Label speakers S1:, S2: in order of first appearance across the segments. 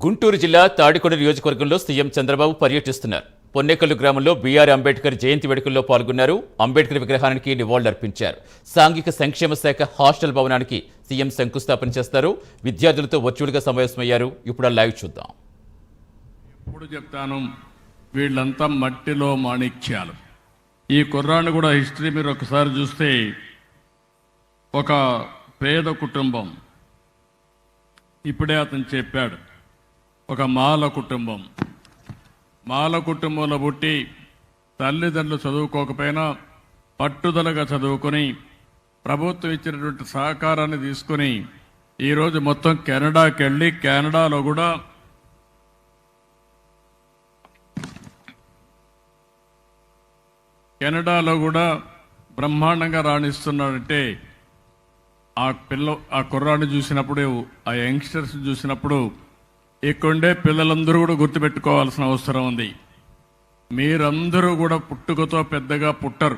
S1: గుంటూరు జిల్లా తాడికొండ నియోజకవర్గంలో సీఎం చంద్రబాబు పర్యటిస్తున్నారు. పొన్నేకల్లు గ్రామంలో బీఆర్ అంబేద్కర్ జయంతి వేడుకల్లో పాల్గొన్నారు. అంబేద్కర్ విగ్రహానికి నివాళులర్పించారు. సాంఘిక సంక్షేమ శాఖ హాస్టల్ భవనానికి సీఎం శంకుస్థాపన చేస్తారు. విద్యార్థులతో వర్చువల్గా సమావేశమయ్యారు. ఇప్పుడు లైవ్ చూద్దాం.
S2: ఇప్పుడు చెప్తాను, వీళ్ళంతా మట్టిలో మాణిక్యాలు. ఈ కుర్రాన్ని కూడా హిస్టరీ మీరు ఒకసారి చూస్తే, ఒక పేద కుటుంబం, ఇప్పుడే అతను చెప్పాడు, ఒక మాల కుటుంబం. మాల కుటుంబంలో పుట్టి తల్లిదండ్రులు చదువుకోకపోయినా పట్టుదలగా చదువుకొని ప్రభుత్వం ఇచ్చినటువంటి సహకారాన్ని తీసుకుని ఈరోజు మొత్తం కెనడాకి వెళ్ళి కెనడాలో కూడా బ్రహ్మాండంగా రాణిస్తున్నాడంటే ఆ కుర్రాన్ని చూసినప్పుడు, ఆ యంగ్స్టర్స్ చూసినప్పుడు ఇక్కడుండే పిల్లలందరూ కూడా గుర్తుపెట్టుకోవాల్సిన అవసరం ఉంది. మీరందరూ కూడా పుట్టుకతో పెద్దగా పుట్టరు,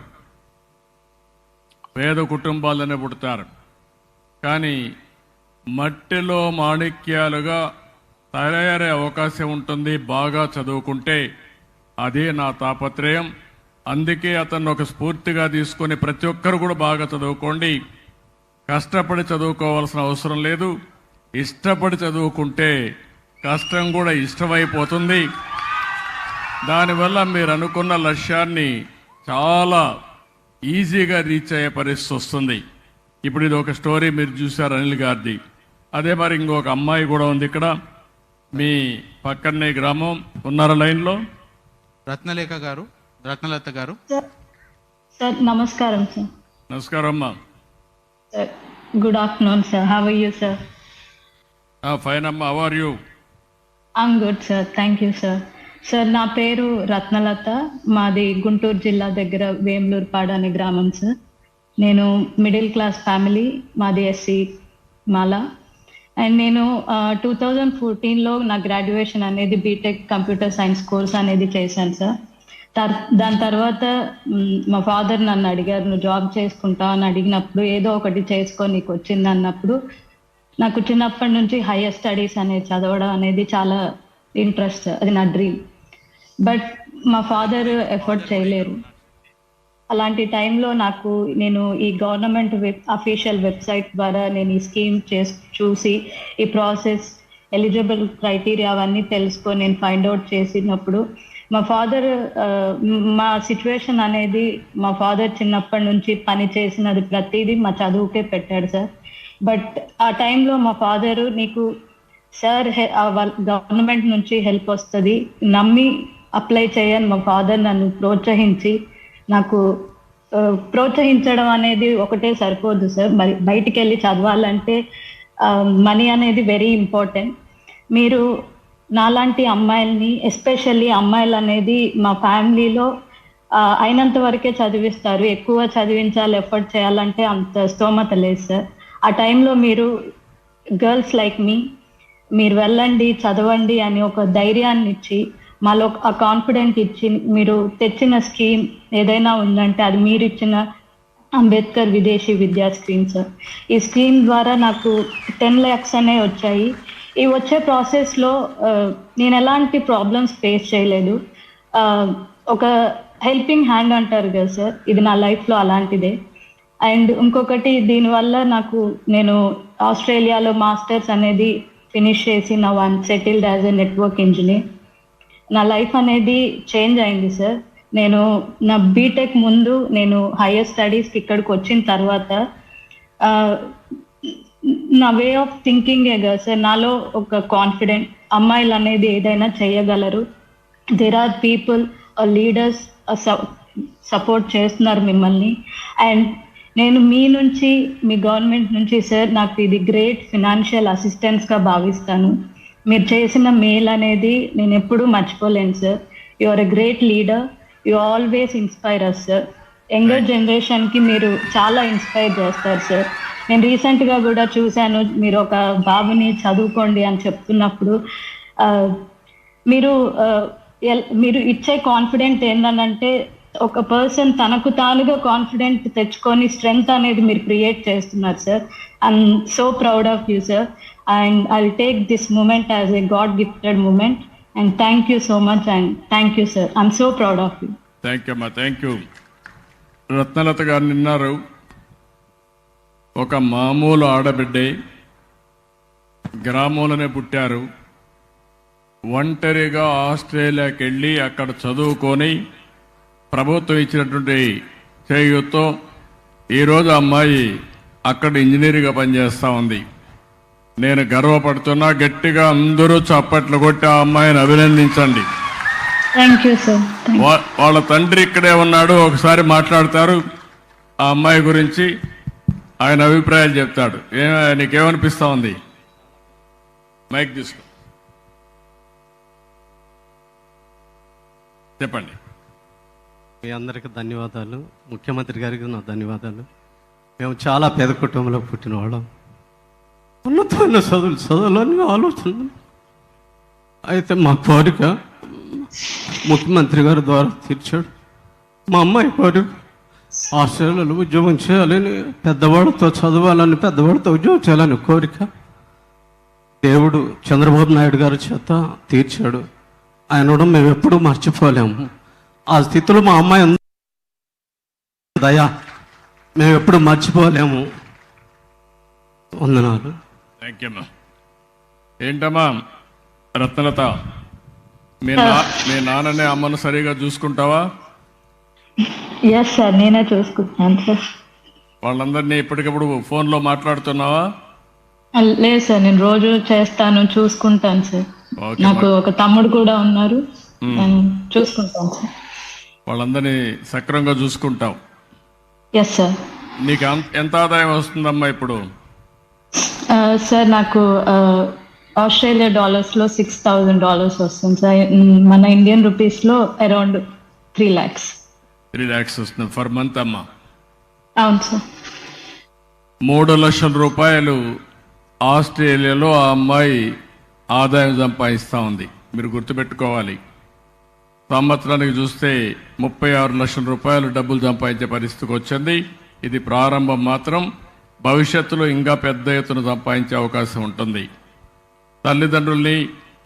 S2: పేద కుటుంబాలనే పుడతారు. కానీ మట్టిలో మాణిక్యాలుగా తయారయ్యే అవకాశం ఉంటుంది బాగా చదువుకుంటే. అదే నా తాపత్రయం. అందుకే అతన్ని ఒక స్ఫూర్తిగా తీసుకొని ప్రతి ఒక్కరు కూడా బాగా చదువుకోండి. కష్టపడి చదువుకోవాల్సిన అవసరం లేదు. ఇష్టపడి చదువుకుంటే కష్టం కూడా ఇష్టమైపోతుంది. దానివల్ల మీరు అనుకున్న లక్ష్యాన్ని చాలా ఈజీగా రీచ్ అయ్యే పరిస్థితి వస్తుంది. ఇప్పుడు ఇది ఒక స్టోరీ మీరు చూశారు అనిల్ గారిది. అదే మరి ఇంకొక అమ్మాయి కూడా ఉంది ఇక్కడ, మీ పక్కనే గ్రామం. ఉన్నారా లైన్లో?
S3: రత్నలత గారు.
S4: సార్ నమస్కారం. సార్
S2: నమస్కారం అమ్మా.
S4: Good afternoon sir. How are you sir?
S2: Fine అమ్మా. How are you?
S4: I'm good sir, thank you sir. Sir నా పేరు రత్నలత, మాది గుంటూరు జిల్లా దగ్గర వేములూరుపాడు అనే గ్రామం సార్. నేను మిడిల్ క్లాస్ ఫ్యామిలీ, మాది ఎస్సీ మాల. అండ్ నేను 2014లో నా గ్రాడ్యుయేషన్ అనేది బీటెక్ కంప్యూటర్ సైన్స్ కోర్స్ అనేది చేశాను సార్. దాని తర్వాత మా ఫాదర్ నన్ను అడిగారు, నువ్వు జాబ్ చేసుకుంటావు అని అడిగినప్పుడు, ఏదో ఒకటి చేసుకో నీకు వచ్చింది అన్నప్పుడు, నాకు చిన్నప్పటి నుంచి హైయర్ స్టడీస్ అనేది చదవడం అనేది చాలా ఇంట్రెస్ట్. అది నా డ్రీమ్. బట్ మా ఫాదర్ ఎఫర్ట్ చేయలేరు. అలాంటి టైంలో నేను ఈ గవర్నమెంట్ అఫీషియల్ వెబ్సైట్ ద్వారా నేను ఈ స్కీమ్ చూసి ఈ ప్రాసెస్, ఎలిజిబుల్ క్రైటీరియా అవన్నీ తెలుసుకొని నేను ఫైండ్ అవుట్ చేసినప్పుడు, మా ఫాదర్ మా సిచ్యువేషన్ అనేది, మా ఫాదర్ చిన్నప్పటి నుంచి పని చేసినది ప్రతిదీ మా చదువుకే పెట్టాడు సార్. బట్ ఆ టైంలో మా ఫాదరు, నీకు సార్ గవర్నమెంట్ నుంచి హెల్ప్ వస్తుంది, నమ్మి అప్లై చేయని మా ఫాదర్ నన్ను ప్రోత్సహించడం అనేది ఒకటే సరిపోదు సార్. మరి బయటికి వెళ్ళి చదవాలంటే మనీ అనేది వెరీ ఇంపార్టెంట్. మీరు నాలాంటి అమ్మాయిల్ని, ఎస్పెషల్లీ అమ్మాయిలు అనేది మా ఫ్యామిలీలో అయినంత వరకే చదివిస్తారు. ఎక్కువ చదివించాలి, ఎఫర్ట్ చేయాలంటే అంత స్తోమత లేదు సార్. ఆ టైంలో మీరు గర్ల్స్ లైక్ మీ, మీరు వెళ్ళండి చదవండి అని ఒక ధైర్యాన్ని ఇచ్చి, మాలో ఆ కాన్ఫిడెంట్ ఇచ్చి, మీరు తెచ్చిన స్కీమ్ ఏదైనా ఉందంటే అది మీరు ఇచ్చిన అంబేద్కర్ విదేశీ విద్యా స్కీమ్ సార్. ఈ స్కీమ్ ద్వారా నాకు 10 lakhs అనే వచ్చాయి. ఈ వచ్చే ప్రాసెస్లో నేను ఎలాంటి ప్రాబ్లమ్స్ ఫేస్ చేయలేదు. ఒక హెల్పింగ్ హ్యాండ్ అంటారు కదా సార్, ఇది నా లైఫ్లో అలాంటిదే. అండ్ ఇంకొకటి, దీనివల్ల నేను ఆస్ట్రేలియాలో మాస్టర్స్ అనేది ఫినిష్ చేసి నా settled as a network engineer. నా లైఫ్ అనేది చేంజ్ అయింది సార్. నేను నా బీటెక్ ముందు, నేను హైయర్ స్టడీస్కి ఇక్కడికి వచ్చిన తర్వాత నా వే ఆఫ్ థింకింగే కదా సార్, నాలో ఒక కాన్ఫిడెంట్, అమ్మాయిలు అనేది ఏదైనా చేయగలరు, there are people, leaders support చేస్తున్నారు మిమ్మల్ని. అండ్ నేను మీ గవర్నమెంట్ నుంచి సార్, నాకు ఇది గ్రేట్ ఫినాన్షియల్ అసిస్టెన్స్గా భావిస్తాను. మీరు చేసిన మేల్ అనేది నేను ఎప్పుడూ మర్చిపోలేను sir. You are a great leader, you always inspire us sir. Younger జనరేషన్కి మీరు చాలా ఇన్స్పైర్ చేస్తారు సార్. నేను రీసెంట్గా కూడా చూశాను, మీరు ఒక బాబుని చదువుకోండి అని చెప్తున్నప్పుడు మీరు ఇచ్చే కాన్ఫిడెంట్ ఏంటంటే, ఒక పర్సన్ తనకు తానుగా కాన్ఫిడెంట్ తెచ్చుకొని స్ట్రెంగ్త్ అనేది మీరు క్రియేట్ చేస్తున్నారు sir. I'm so proud of you sir. and I'll take this moment as a God-gifted moment. And thank you so much, and thank you, sir. I'm so proud of you.
S2: Thank you అమ్మా, thank you. Ratnalatha గారు నిన్నారు, ఒక మామూలు ఆడబిడ్డే, గ్రామంలోనే పుట్టారు, ఒంటరిగా ఆస్ట్రేలియాకి వెళ్ళి అక్కడ చదువుకొని ప్రభుత్వం ఇచ్చినటువంటి చేయూతో ఈరోజు అమ్మాయి అక్కడ ఇంజనీర్గా పనిచేస్తూ ఉంది. నేను గర్వపడుతున్నా. గట్టిగా అందరూ చప్పట్లు కొట్టి ఆ అమ్మాయిని అభినందించండి.
S4: Thank you, sir. Thank you.
S2: వాళ్ళ తండ్రి ఇక్కడే ఉన్నాడు, ఒకసారి మాట్లాడతారు ఆ అమ్మాయి గురించి, ఆయన అభిప్రాయాలు చెప్తాడు. నీకేమనిపిస్తా ఉంది? మైక్ తీసుకో, చెప్పండి.
S3: మీ అందరికీ ధన్యవాదాలు. ముఖ్యమంత్రి గారికి నా ధన్యవాదాలు. మేము చాలా పేద కుటుంబంలో పుట్టిన వాళ్ళం. ఉన్నతమైన చదువులని ఆలోచన. అయితే మా కోరిక ముఖ్యమంత్రి గారి ద్వారా తీర్చాడు. మా అమ్మాయి కోరిక ఆస్ట్రేలియాలో ఉద్యోగం చేయాలని, పెద్దవాళ్ళతో చదవాలని, పెద్దవాళ్ళతో ఉద్యోగం చేయాలని కోరిక దేవుడు చంద్రబాబు నాయుడు గారి చేత తీర్చాడు. ఆయన కూడా మేము ఎప్పుడూ మర్చిపోలేము. ఆ స్థితిలో మా అమ్మాయి దయా మేము ఎప్పుడు మర్చిపోలేము. వందనాలు.
S2: థ్యాంక్ యూ అమ్మా. ఏంటమ్మా రత్నలత, మీ నాన్ననే అమ్మను సరిగా చూసుకుంటావా?
S4: Yes, sir. నేనే చూసుకుంటాను, సార్.
S2: వాళ్ళందరినీ ఎప్పటికప్పుడు ఫోన్లో మాట్లాడుతున్నావా?
S4: లేదు సార్, నేను రోజు చేస్తాను, చూసుకుంటాను సార్.
S2: ఓకే,
S4: నాకు ఒక తమ్ముడు కూడా ఉన్నారు, నేను చూసుకుంటాను సార్.
S2: వాళ్ళందరినీ సక్రమంగా చూసుకుంటావు.
S4: Yes sir.
S2: నీకు ఎంత ఆదాయం వస్తుందమ్మా ఇప్పుడు?
S4: సార్ నాకు ఆస్ట్రేలియా డాలర్స్లో $6,000 వస్తుంది సార్. మన ఇండియన్ రూపీస్లో అరౌండ్ 3 lakhs.
S2: 3 lakhs వస్తుంది ఫర్ మంత్ అమ్మా.
S4: అవును సార్.
S2: 3 లక్షల రూపాయలు ఆస్ట్రేలియాలో ఆ అమ్మాయి ఆదాయం సంపాదిస్తూ ఉంది. మీరు గుర్తుపెట్టుకోవాలి, సంవత్సరానికి చూస్తే 36 లక్షల రూపాయలు డబ్బులు సంపాదించే పరిస్థితికి వచ్చింది. ఇది ప్రారంభం మాత్రం. భవిష్యత్తులో ఇంకా పెద్ద ఎత్తున సంపాదించే అవకాశం ఉంటుంది. తల్లిదండ్రుల్ని,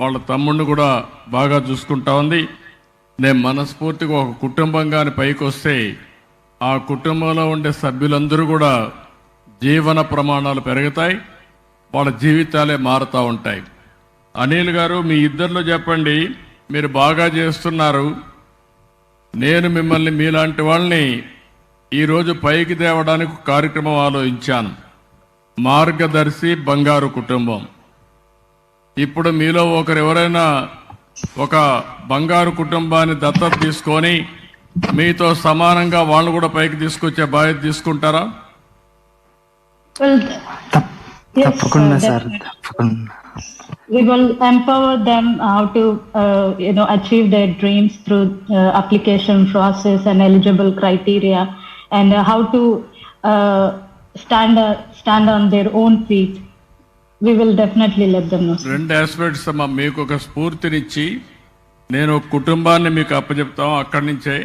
S2: వాళ్ళ తమ్ముడిని కూడా బాగా చూసుకుంటా ఉంది. నేను మనస్ఫూర్తిగా ఒక కుటుంబంగాని పైకి వస్తే ఆ కుటుంబంలో ఉండే సభ్యులందరూ కూడా జీవన ప్రమాణాలు పెరుగుతాయి, వాళ్ళ జీవితాలే మారుతూ ఉంటాయి. అనిల్ గారు, మీ ఇద్దరిలో చెప్పండి, మీరు బాగా చేస్తున్నారు. నేను మిమ్మల్ని, మీలాంటి వాళ్ళని ఈరోజు పైకి తేవడానికి ఒక కార్యక్రమం ఆలోచించాను. మార్గదర్శి బంగారు కుటుంబం. ఇప్పుడు మీలో ఒకరు ఎవరైనా ఒక బంగారు కుటుంబాన్ని దత్తత తీసుకొని మీతో సమానంగా వాళ్ళు కూడా పైకి తీసుకొచ్చే బాధ్యత తీసుకుంటారా?
S5: తప్పకుండా సార్, తప్పకుండా.
S4: We will empower them how to achieve their dreams through application process and eligible criteria, and how to stand on their own feet. We will definitely let them know.
S2: 2 aspects అమ్మా. మీకు ఒక స్ఫూర్తినిచ్చి నేను కుటుంబాన్ని మీకు అప్పచెప్తాం. అక్కడి నుంచే